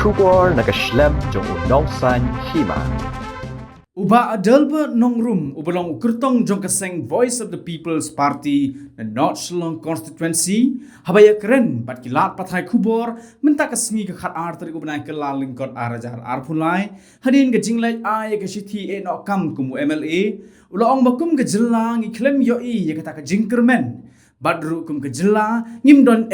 Kubor nakaslem jong unongsan hima. Uba adalba nongrum ubalong ukurtong jong kaseng Voice of the People's Party na North Shillong constituency habaya keren bat kilat patrai kubor menta kasngi ka khat ar tari ubanai ke laling kot arajar arpulai hadin ke jinglai ay ke sithi e no kam kumu MLA ulong bakum ke jelang i klem yo i ya kata ke jingkermen badru kum ke jela ngimdon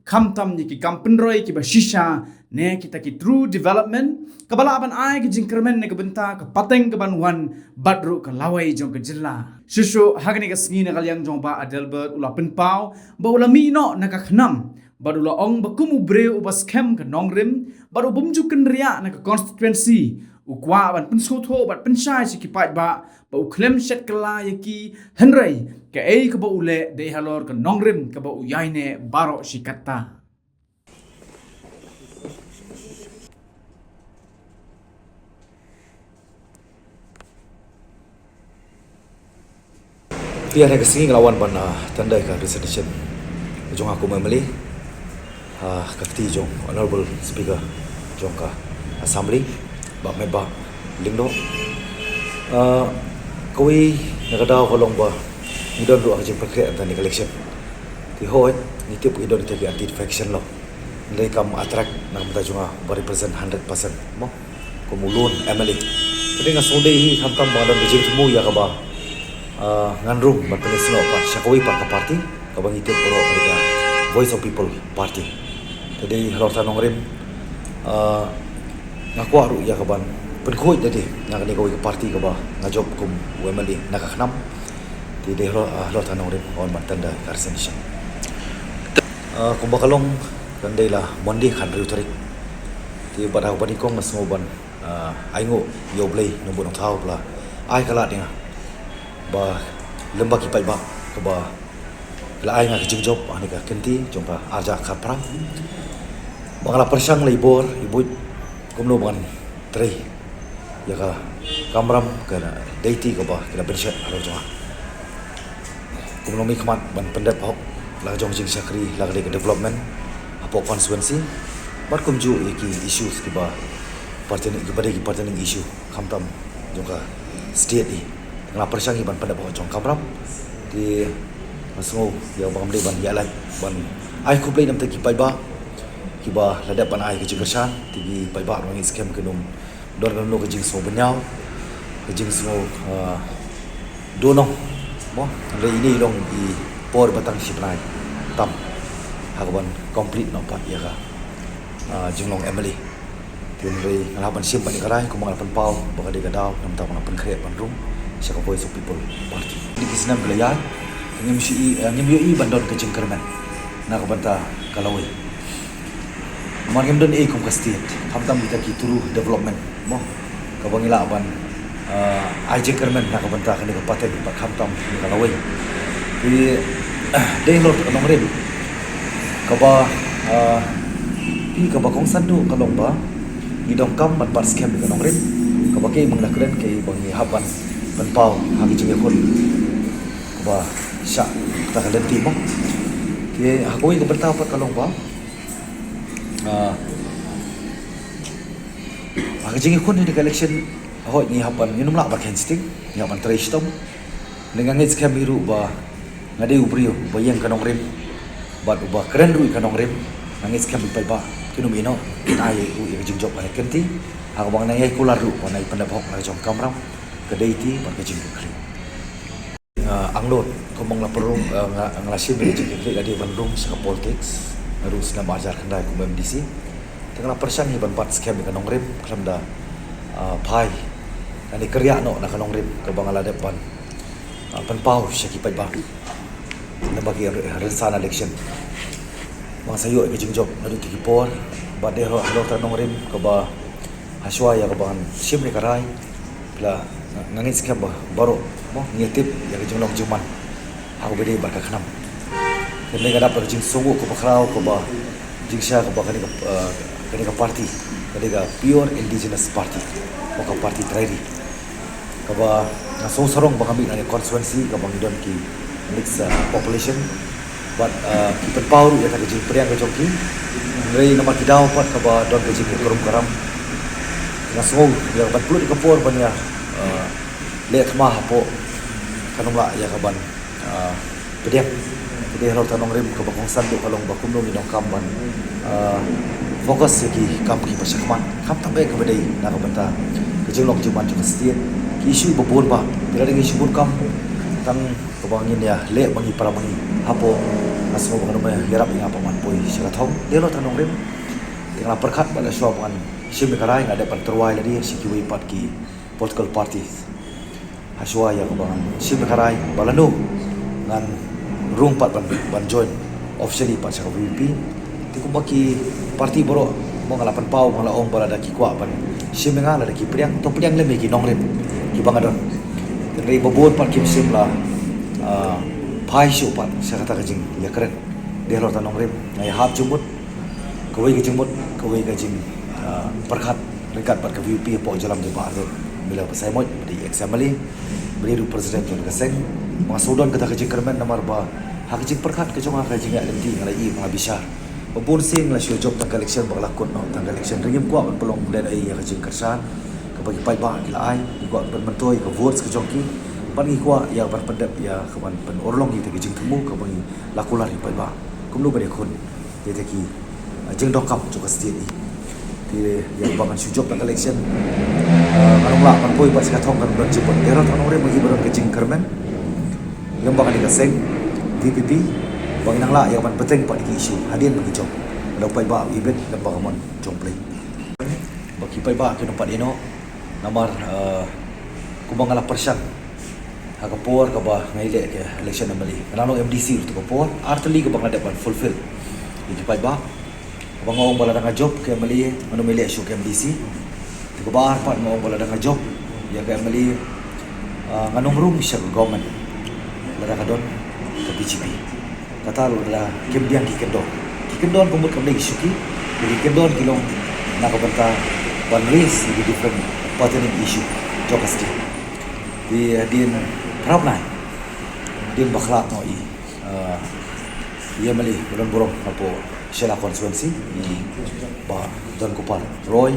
kamtam ni ki kampenroi ki bashisha ne kita ki true development kabalaban ai ki jingkermen ne kabenta ka pateng ka banwan badru ka lawai jong ka jilla shisho hagni ka sngi na kalyang jong ba adelbert ula penpau ba ula mi no na ka khnam badula ong ba kumu bre ubas kem ka nongrim baru bumju ken ria na ka constituency ukwa ban pensotho bat pensai si ki pat ba uklem shet kala yaki henrei ke ka ba ule de halor ka nongrim ka ba uyaine baro sikata. Pia ada kesini ngelawan ban tandai ka resignation jong aku memilih kafti jong honorable speaker jong ka assembly ba member lingdo koi nakadaw kolong ba idon do ajing pakre antani election ti hoy ni tip idon ti anti defection lo ndai kam attract nam ta junga ba represent 100% mo kumulun MLA tapi ngasode hi kam ba dan bijing temu ya ka ba ngandrum matpenis no pa syakoi pa ka party ka bang itip pro ka Voice of People Party tadi halor tanong rim ngaku aru ya ka ban penkhoi tadi nak ni koi ka party ka ba ngajob kum wemali nakakhnam ti de halor tanong rim on matanda karsenation kum bakalong kandai la mondi khan riu tarik ti badau bani kong masmoban aingo yoblei no bonong thau bla ai kala dinga ba lembak ipai ba ke ba la ai nga jing job ani ka kenti jongka arja khapra bangala persang labor ibu kumno ban trei ya ka kamram ka deiti ka ba kila bershat alo jonga kumno mi khmat ban pendat phok la jong jing sakri la ka development apo constituency bar kumju ki issues ki ba pertaining issue khamtam jongka state ni ngala persang iban pada bawa jong kamram di masngo ya bang ban ya lai ban ai ku play nam te ki pai ba ki ba lada ban ai ki jigersan ti pai ba ngi scam ke num dor no ke jing so benyau ke jing so donong mo le ini long di por batang siprai tam hagaban complete no pa ya ka jinglong emily tin re ngalaban sim ban ikarai ku mangal pan pau baka de gadaw nam ta pan create pan room sa Voice of People Party. Di kisnam belayar, ngem yoi bandon ke jengkerman, nak banta kalawai. Margem don kum kastit, hamtam kita ki turu development, mo kabangila ban ai jengkerman nak banta kan ke paten pak hamtam kalawai. Di dei lor kanong rem. Kaba pi kaba kong sandu kalong ba, idong kam ban par scam kanong rem. Kaba kay manglakren kay bangi haban penpau hagi jinge kon ba sya ta kalenti mo ke hakoi ko bertapat kalong ba hagi jinge kon ni election ho ni hapan ni numla ba kensting ni hapan trestom dengan ngit scam biru ba ngade ubrio ba yang kanong rem ba ba keren ru kanong rem ngit scam pai ba kinum ino ai u yang jingjob ba kenti ha bang nai kularu ba nai pandapok na jong kamram kedaiti pakai jing kri anglot komong la perung nglasin be jing kri gadi bandung sa politics harus na bajar kendai ku MDC tengah persan hi ban pat scam ka nongrem klamda pai ani kerja no na kanongrem ka bangala depan penpau syaki pai ba na bagi rencana election bang sayo ke jing job nadu tiki por ba de ro ta nongrem ka ba haswa ya ka ban sim ni karai la ngangit skam ba baro mo ngitip ya ke jumlong juman aku bede ba ka khnam kene ga dapat jing songo ko bakrao ko ba jing sha ko ba kani ka party kani ga pure indigenous party ko ka party trairi ko ba na so sarong ba kami na constituency ka bang don ki mix population but kita pau ya tak jing priang ke jongki rei nama kidau pat ka ba don ke jing kerum karam na so ya bat plut ke por ban ya le thma hapo kanong la ya ka ban pedek pedek lo tanong rim ka ba kong san do kalong ba kum no ni dong kam ban fokus ki kam ki pasakman kam tabe ka badai na ka banta ke jing lok juman ju kastin ki isu bobon ba tira ding isu bun kam tang kabangin ya le bangi para bangi hapo asmo bang no yarap inga paman poi sira thong le lo tanong rim tingla perkhat bala swa ban sim karai ngade pan terwai ladi sikiwi pat ki political parties haswa ya kabang sim karai bala no ngan rung pat ban join officially pat sa VP ti ko baki parti boro mo ngalapan pau ngala ong bala da ki kwa ban sim nga la da ki priang to priang le me ki nong rim ki bang adon rei bobon pat kim sim la pai shu pat sa kata ka jing ya keren de lo tanong rim ngai hap jumut kawai ka jumut kawai ka jing perkhat rekat pat ka VP po jalam je ba ro bila pasai mo di examali beri ru president jon ka seng ma sodon kata ka jing kermen nomor ba ha ka jing perkhat ka jong ha ka jing ya lemti ngai i ma bisar babun sing la shu job ta election ba lakon no ta election ringim kwa ban pelong den ai ya ka jing kersan ka bagi pai ba ki lai ko ban mentoi ka votes ka jong ki ban ki kwa ya ban pendap ya ka ban pen orlong ki ta ka jing temu ka bagi lakular pai ba kum lu ba de khon ye ta ki jing dok kap jo ka state ni thì yang bangan sujok tak election kanong la kan poi pas kathong kan ban jipon dero tanong re magi baron kecing kermen yang bangan dikaseng DPP bang nang la yang ban peteng pak di isu hadin bagi jom lo pai ba ibet dan bangamon jom play bagi pai ba ke tempat ino nomor kubang ala persan ha kapor ka ba ngai le ke election namali kanang MDC tu kapor artli ka bang ada ban fulfill di pai ba bang ngong bala dengan job ke mali manu meli isu ke MDC ti ko bar pat ngong bala dengan job ya ke mali nganong room siya government la ka don ke BJP kata lo la kemdiang ki kendon kumut kam lagi isu ki kendon kilong nakabanta one race di different pertinent issue jokasti di din problem din bakla no i ya mali borong apo Sheila constituency di ba Don Kupar Roy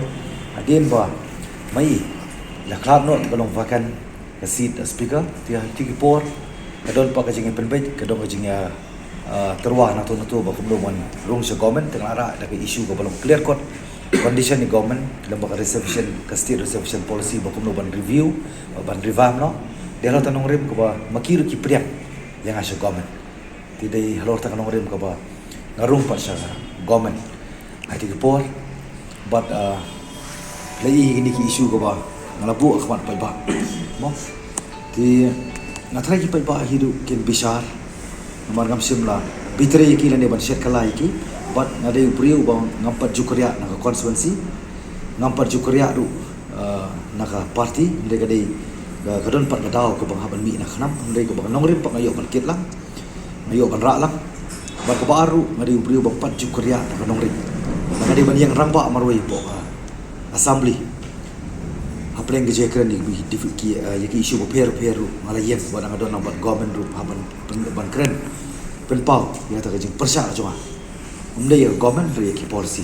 adin ba mai la club no kalong vakan ka seat speaker dia tigipor kadon pa ka jing penbait kadon ka jing terwa na to ba kumlomon rung sa government tengah ara da ka issue ka balong clear cut condition ni government lamba ka reservation ka state reservation policy ba kumlomon review ban revamp no dia lo tanong rim ka ba makiru ki priak yang asa government tidai halor ta kanong rim ka ba ngarung pa sa government ati por but lai ini ki issue ko ba ngalabu akmat pa ba mo ti ngatrai ki pa ba hidu ken bisar namar ngam simla bitre ki lane ban shet kala ki but ngade upriu ba ngampat jukarya na constituency ngampat jukarya du na ka party ndega dei kadon pat ngadau ko bang haban mi na khnam ndega ko bang nongrim pa ngayo ban kit lang ngayo ban ra lang ba ka baru ngadi ubriu bang pat jukarya na kanong rin ngadi ban yang rangba maroi po assembly hapleng ge jekran ni ki yaki isu bo peru ngalayen ba ngadon na ban government ru haban ban kren pen pau ya ta ge persya joma umde ya government ri ki policy